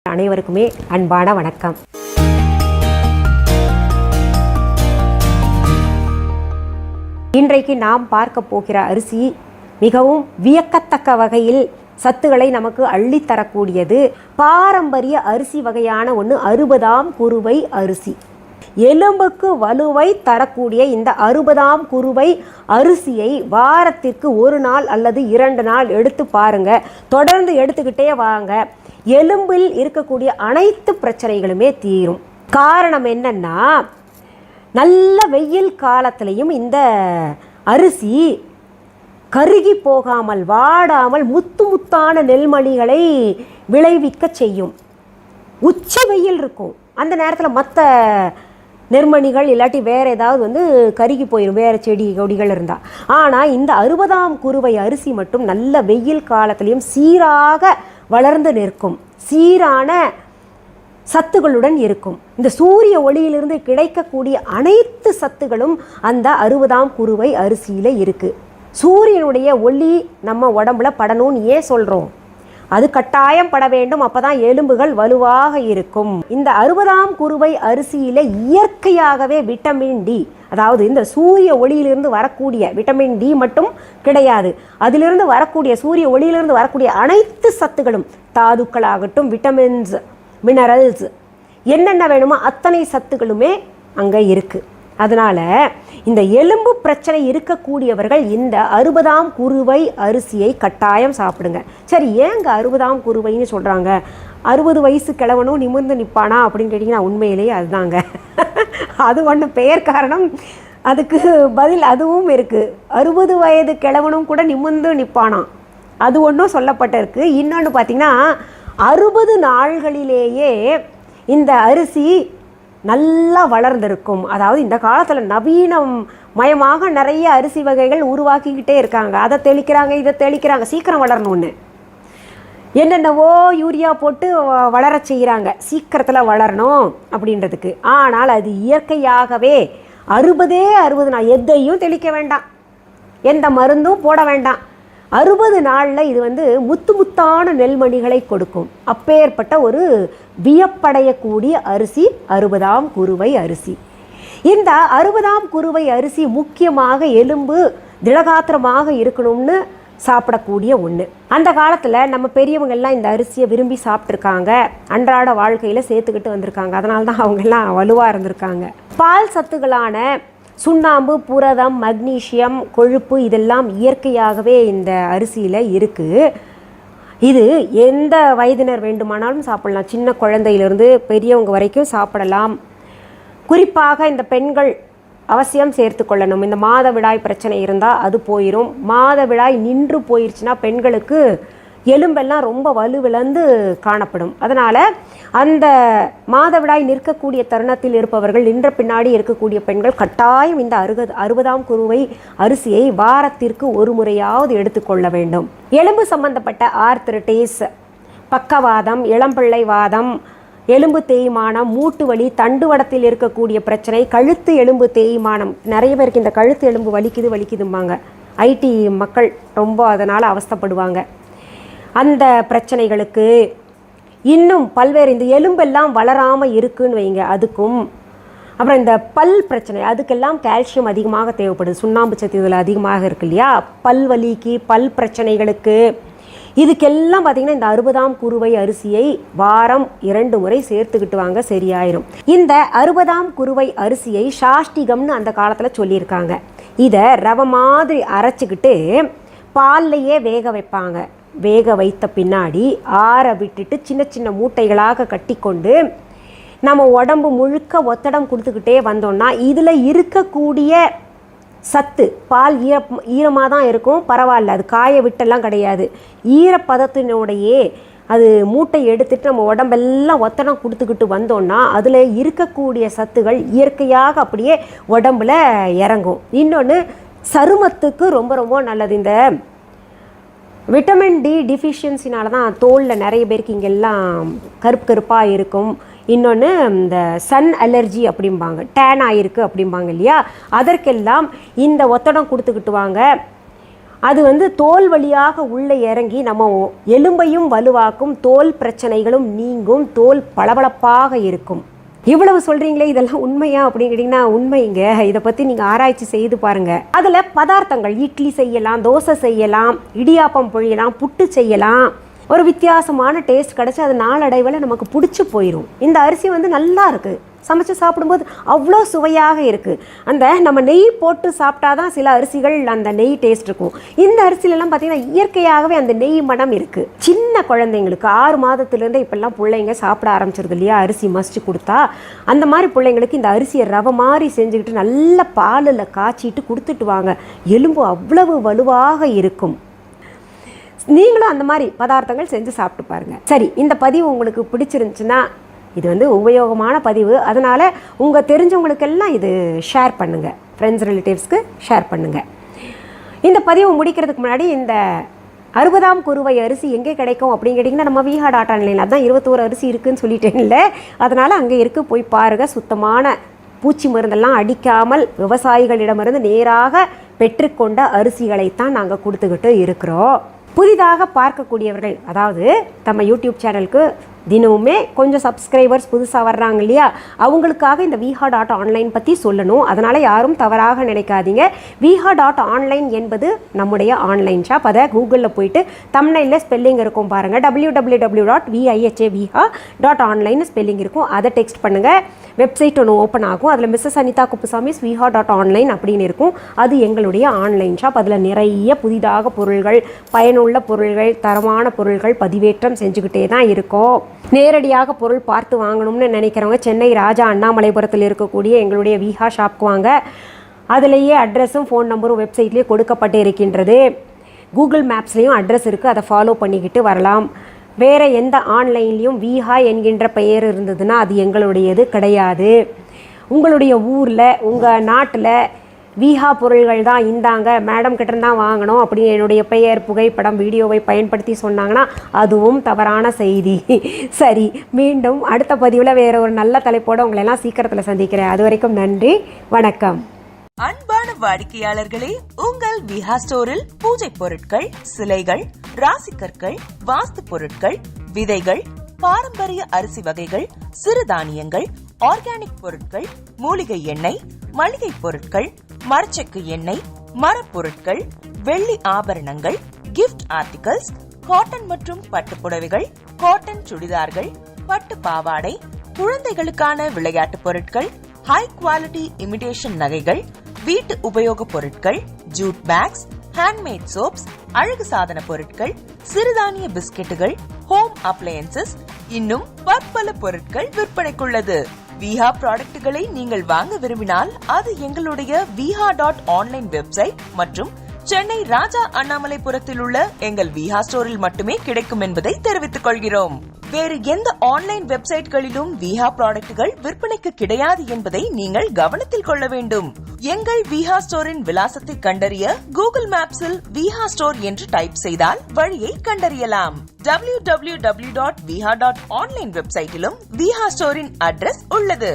அனைவருக்குமே அன்பான வணக்கம். இன்றைக்கு நாம் பார்க்க போகிற அரிசி மிகவும் வியக்கத்தக்க வகையில் சத்துக்களை நமக்கு அள்ளித்தரக்கூடியது. பாரம்பரிய அரிசி வகையான ஒன்று 60ஆம் குருவை அரிசி. எலும்புக்கு வலுவை தரக்கூடிய இந்த 60ஆம் குருவை அரிசியை வாரத்திற்கு 1 நாள் அல்லது 2 நாள் எடுத்து பாருங்க. தொடர்ந்து எடுத்துக்கிட்டே வாங்க. எலும்பில் இருக்கக்கூடிய அனைத்து பிரச்சனைகளுமே தீரும். காரணம் என்னன்னா, நல்ல வெயில் காலத்திலையும் இந்த அரிசி கருகி போகாமல் வாடாமல் முத்து முத்தான நெல்மணிகளை விளைவிக்க செய்யும். உச்ச வெயில் இருக்கும் அந்த நேரத்தில் மற்ற நெற்மணிகள் இல்லாட்டி வேறு ஏதாவது கருகி போயிடும், வேறு செடி கொடிகள் இருந்தால். ஆனால் இந்த 60ஆம் குருவை அரிசி மட்டும் நல்ல வெயில் காலத்திலையும் சீராக வளர்ந்து நிற்கும், சீரான சத்துகளுடன் இருக்கும். இந்த சூரிய ஒளியிலிருந்து கிடைக்கக்கூடிய அனைத்து சத்துகளும் அந்த 60ஆம் குருவை அரிசியில் இருக்குது. சூரியனுடைய ஒளி நம்ம உடம்புல படணும்னு ஏன் சொல்கிறோம்? அது கட்டாயம் பட வேண்டும், அப்போ தான் எலும்புகள் வலுவாக இருக்கும். இந்த 60ஆம் குருவை அரிசியில் இயற்கையாகவே விட்டமின் டி, அதாவது இந்த சூரிய ஒளியிலிருந்து வரக்கூடிய விட்டமின் டி மட்டும் கிடையாது, அதிலிருந்து வரக்கூடிய சூரிய ஒளியிலிருந்து வரக்கூடிய அனைத்து சத்துகளும், தாதுக்களாகட்டும், விட்டமின்ஸ், மினரல்ஸ், என்னென்ன வேணுமோ அத்தனை சத்துக்களுமே அங்கே இருக்குது. அதனால் இந்த எலும்பு பிரச்சனை இருக்கக்கூடியவர்கள் இந்த 60ஆம் குருவை அரிசியை கட்டாயம் சாப்பிடுங்க. சரி, ஏங்க 60ஆம் குருவைன்னு சொல்கிறாங்க? 60 வயசு கிழவனும் நிமிர்ந்து நிற்பானா அப்படின்னு கேட்டிங்கன்னா, உண்மையிலேயே அதுதாங்க. அது ஒன்று பெயர் காரணம், அதுக்கு பதில் அதுவும் இருக்குது. 60 வயது கிழவனும் கூட நிமிர்ந்து நிற்பானா, அது ஒன்றும் சொல்லப்பட்டிருக்கு. இன்னொன்று பார்த்திங்கன்னா, 60 நாள்களிலேயே இந்த அரிசி நல்லா வளர்ந்திருக்கும். அதாவது இந்த காலத்தில் நவீனம் மயமாக நிறைய அரிசி வகைகள் உருவாக்கிக்கிட்டே இருக்காங்க. அதை தெளிக்கிறாங்க, இதை தெளிக்கிறாங்க, சீக்கிரம் வளரணும்னு என்னென்னவோ யூரியா போட்டு வளர செய்கிறாங்க, சீக்கிரத்தில் வளரணும் அப்படின்றதுக்கு. ஆனால் அது இயற்கையாகவே 60 நாள் எதையும் தெளிக்க வேண்டாம், எந்த மருந்தும் போட வேண்டாம். 60 நாளில் இது முத்து முத்தான நெல்மணிகளை கொடுக்கும். அப்பேற்பட்ட ஒரு வியப்படையக்கூடிய அரிசி 60ஆம் குருவை அரிசி. இந்த 60ஆம் குருவை அரிசி முக்கியமாக எலும்பு திடகாத்திரமாக இருக்கணும்னு சாப்பிடக்கூடிய ஒன்று. அந்த காலத்தில் நம்ம பெரியவங்கள்லாம் இந்த அரிசியை விரும்பி சாப்பிட்ருக்காங்க, அன்றாட வாழ்க்கையில் சேர்த்துக்கிட்டு வந்திருக்காங்க. அதனால தான் அவங்கெல்லாம் வலுவாக இருந்திருக்காங்க. பால் சத்துக்களான சுண்ணாம்பு, புரதம், மக்னீசியம், கொழுப்பு இதெல்லாம் இயற்கையாகவே இந்த அரிசியில் இருக்குது. இது எந்த வயதினர் வேண்டுமானாலும் சாப்பிடலாம், சின்ன குழந்தையிலிருந்து பெரியவங்க வரைக்கும் சாப்பிடலாம். குறிப்பாக இந்த பெண்கள் அவசியம் சேர்த்து கொள்ளணும். இந்த மாதவிடாய் பிரச்சனை இருந்தால் அது போயிடும். மாதவிடாய் நின்று போயிடுச்சுன்னா பெண்களுக்கு எலும்பெல்லாம் ரொம்ப வலுவிழந்து காணப்படும். அதனால் அந்த மாதவிடாய் நிற்கக்கூடிய தருணத்தில் இருப்பவர்கள், நின்ற பின்னாடி இருக்கக்கூடிய பெண்கள் கட்டாயம் இந்த 60ஆம் குருவை அரிசியை வாரத்திற்கு 1 முறையாவது எடுத்துக்கொள்ள வேண்டும். எலும்பு சம்பந்தப்பட்ட ஆர்த்ரிட்டிஸ், பக்கவாதம், இளம்பிள்ளை வாதம், எலும்பு தேய்மானம், மூட்டு வலி, தண்டுவடத்தில் இருக்கக்கூடிய பிரச்சனை, கழுத்து எலும்பு தேய்மானம், நிறைய பேருக்கு இந்த கழுத்து எலும்பு வலிக்குதும்பாங்க. ஐடி மக்கள் ரொம்ப அதனால் அவஸ்தைப்படுவாங்க. அந்த பிரச்சனைகளுக்கு இன்னும் பல்வேறு, இந்த எலும்பெல்லாம் வளராமல் இருக்குன்னு வைங்க, அதுக்கும், அப்புறம் இந்த பல் பிரச்சனை, அதுக்கெல்லாம் கால்சியம் அதிகமாக தேவைப்படுது. சுண்ணாம்பு சத்து இதில் அதிகமாக இருக்கு இல்லையா? பல் வலிக்கு, பல் பிரச்சனைகளுக்கு, இதுக்கெல்லாம் பார்த்திங்கன்னா இந்த 60ஆம் குருவை அரிசியை வாரம் 2 முறை சேர்த்துக்கிட்டு வாங்க, சரியாயிரும். இந்த 60ஆம் குருவை அரிசியை சாஷ்டிகம்னு அந்த காலத்தில் சொல்லியிருக்காங்க. இதை ரவை மாதிரி அரைச்சிக்கிட்டு பால்லையே வேக வைப்பாங்க. வேக வைத்த பின்னாடி ஆற விட்டுட்டு சின்ன சின்ன மூட்டைகளாக கட்டி கொண்டு நம்ம உடம்பு முழுக்க ஒத்தடம் கொடுத்துக்கிட்டே வந்தோம்னா இதில் இருக்கக்கூடிய சத்து, பால் ஈரமாக தான் இருக்கும், பரவாயில்ல, அது காய விட்டெல்லாம் கிடையாது, ஈரப்பதத்தினுடையே அது மூட்டை எடுத்துட்டு நம்ம உடம்பெல்லாம் ஒத்தடம் கொடுத்துக்கிட்டு வந்தோம்னா அதில் இருக்கக்கூடிய சத்துகள் இயற்கையாக அப்படியே உடம்புல இறங்கும். இன்னொன்று, சருமத்துக்கு ரொம்ப ரொம்ப நல்லது. இந்த விட்டமின் டி டிஃபிஷியன்சினால தான் தோலில் நிறைய பேருக்கு இங்கெல்லாம் கருப்பாக இருக்கும். இன்னொன்று, இந்த சன் அலர்ஜி அப்படிம்பாங்க, டேன் ஆகிருக்கு அப்படிம்பாங்க இல்லையா? அதற்கெல்லாம் இந்த ஒத்தடம் கொடுத்துக்கிட்டு வாங்க. அது வந்து தோல் வழியாக உள்ளே இறங்கி நம்ம எலும்பையும் வலுவாக்கும், தோல் பிரச்சனைகளும் நீங்கும், தோல் பளபளப்பாக இருக்கும். இவ்வளவு சொல்றீங்களே, இதெல்லாம் உண்மையா அப்படின்னு கேட்டீங்கன்னா உண்மைங்க. இதை பத்தி நீங்க ஆராய்ச்சி செய்து பாருங்க. அதுல பதார்த்தங்கள் இட்லி செய்யலாம், தோசை செய்யலாம், இடியாப்பம் பொழியலாம், புட்டு செய்யலாம். ஒரு வித்தியாசமான டேஸ்ட் கிடச்சி அது நாளடைவில் நமக்கு பிடிச்சி போயிடும். இந்த அரிசி வந்து நல்லா இருக்குது, சமைச்சு சாப்பிடும்போது அவ்வளோ சுவையாக இருக்குது. அந்த நம்ம நெய் போட்டு சாப்பிட்டா தான் சில அரிசிகள் அந்த நெய் டேஸ்ட் இருக்கும். இந்த அரிசிலெல்லாம் பார்த்திங்கன்னா இயற்கையாகவே அந்த நெய் மனம் இருக்குது. சின்ன குழந்தைங்களுக்கு 6 மாதத்துலேருந்து இப்போல்லாம் பிள்ளைங்க சாப்பிட ஆரம்பிச்சிருது இல்லையா, அரிசி மசிச்சு கொடுத்தா. அந்த மாதிரி பிள்ளைங்களுக்கு இந்த அரிசியை ரவை மாதிரி செஞ்சுக்கிட்டு நல்ல பாலில் காய்ச்சிட்டு கொடுத்துட்டு வாங்க, எலும்பு அவ்வளவு வலுவாக இருக்கும். நீங்களும் அந்த மாதிரி பதார்த்தங்கள் செஞ்சு சாப்பிட்டு பாருங்கள். சரி, இந்த பதிவு உங்களுக்கு பிடிச்சிருந்துச்சுன்னா, இது வந்து உபயோகமான பதிவு, அதனால் உங்கள் தெரிஞ்சவங்களுக்கெல்லாம் இது ஷேர் பண்ணுங்கள், ஃப்ரெண்ட்ஸ் ரிலேட்டிவ்ஸ்க்கு ஷேர் பண்ணுங்கள். இந்த பதிவு முடிக்கிறதுக்கு முன்னாடி இந்த 60ஆம் குருவை அரிசி எங்கே கிடைக்கும் அப்படின்னு கேட்டிங்கன்னா, நம்ம viha.online அதான் 21 அரிசி இருக்குதுன்னு சொல்லிட்டேன்ல, அதனால் அங்கே இருக்குது, போய் பாருங்கள். சுத்தமான பூச்சி மருந்தெல்லாம் அடிக்காமல் விவசாயிகளிடமிருந்து நேராக பெற்றுக்கொண்ட அரிசிகளைத்தான் நாங்கள் கொடுத்துக்கிட்டு இருக்கிறோம். புதிதாக பார்க்கக்கூடியவர்கள், அதாவது நம்ம யூடியூப் சேனலுக்கு தினமுமே கொஞ்சம் சப்ஸ்கிரைபர்ஸ் புதுசாக வர்றாங்க இல்லையா, அவங்களுக்காக இந்த viha.online பற்றி சொல்லணும். அதனால் யாரும் தவறாக நினைக்காதீங்க. viha.online என்பது நம்முடைய ஆன்லைன் ஷாப். அதை கூகுளில் போயிட்டு தம்ப்நெயிலில் ஸ்பெல்லிங் இருக்கும் பாருங்கள், www.viha.online ஸ்பெல்லிங் இருக்கும், அதை டெக்ஸ்ட் பண்ணுங்கள். வெப்சைட் ஒன்று ஓப்பன் ஆகும், அதில் மிஸ்ஸஸ் அனிதா குப்புசாமி viha.online அப்படின்னு இருக்கும். அது எங்களுடைய ஆன்லைன் ஷாப். அதில் நிறைய புதிதாக பொருள்கள், பயனுள்ள பொருள்கள், தரமான பொருள்கள் பதிவேற்றம் செஞ்சுக்கிட்டே தான் இருக்கோம். நேரடியாக பொருள் பார்த்து வாங்கணும்னு நினைக்கிறவங்க சென்னை ராஜா அண்ணாமலைபுரத்தில் இருக்கக்கூடிய எங்களுடைய விஹா ஷாப்க்கு வாங்க. அதிலேயே அட்ரஸும் ஃபோன் நம்பரும் வெப்சைட்லேயே கொடுக்கப்பட்டு இருக்கின்றது. கூகுள் மேப்ஸ்லேயும் அட்ரஸ் இருக்குது, அதை ஃபாலோ பண்ணிக்கிட்டு வரலாம். வேறு எந்த ஆன்லைன்லேயும் விஹா என்கின்ற பெயர் இருந்ததுன்னா அது எங்களுடையது கிடையாது. உங்களுடைய ஊரில், உங்கள் நாட்டில் விஹா பொருள்கள் தான் இந்தாங்க, மேடம் கிட்ட தான் வாங்கணும் அப்படின்னு என்னுடைய பெயர், புகைப்படம், வீடியோவை பயன்படுத்தி சொன்னாங்கன்னா அதுவும் தவறான செய்தி. சரி, மீண்டும் அடுத்த பதிவில் வேற ஒரு நல்ல தலைப்போடு உங்களை எல்லாம் சீக்கிரத்தில் சந்திக்கிறேன். அது வரைக்கும் நன்றி, வணக்கம். அன்பான வாடிக்கையாளர்களே, உங்கள் விஹா ஸ்டோரில் பூஜை பொருட்கள், சிலைகள், ராசிக்கற்கள், வாஸ்து பொருட்கள், விதைகள், பாரம்பரிய அரிசி வகைகள், சிறுதானியங்கள், ஆர்கானிக் பொருட்கள், மூலிகை எண்ணெய், மளிகை பொருட்கள், மரச்செக்கு எண்ணெய், மரப்பொருட்கள், வெள்ளி ஆபரணங்கள், கிஃப்ட் ஆர்டிகல்ஸ், காட்டன் மற்றும் பட்டு புடவைகள், காட்டன் சுடிதார்கள், பட்டு பாவாடை, குழந்தைகளுக்கான விளையாட்டு பொருட்கள், ஹை குவாலிட்டி இமிடேஷன் நகைகள், வீட்டு உபயோக பொருட்கள், ஜூட் பேக்ஸ், ஹேண்ட்மேட் சோப்ஸ், அழகு சாதன பொருட்கள், சிறுதானிய பிஸ்கெட்டுகள், ஹோம் அப்ளையன்சஸ், இன்னும் பற்பல பொருட்கள் விற்பனைக்குள்ளது. விஹா ப்ராடக்ட்களை நீங்கள் வாங்க விரும்பினால் அது எங்களுடைய viha.online வெப்சைட் மற்றும் சென்னை ராஜா அண்ணாமலைபுரத்தில் உள்ள எங்கள் விஹா ஸ்டோரில் மட்டுமே கிடைக்கும் என்பதை தெரிவித்துக் கொள்கிறோம். வேறு எந்த ஆன்லைன் வெப்சைட்களிலும் விஹா ப்ராடக்ட்கள் விற்பனைக்கு கிடையாது என்பதை நீங்கள் கவனத்தில் கொள்ள வேண்டும். எங்கள் விஹா ஸ்டோரின் விலாசத்தை கண்டறிய கூகுள் மேப்ஸில் விஹா ஸ்டோர் என்று டைப் செய்தால் வழியை கண்டறியலாம். www.viha.online வெப்சைட்டிலும் விஹா ஸ்டோரின் அட்ரஸ் உள்ளது.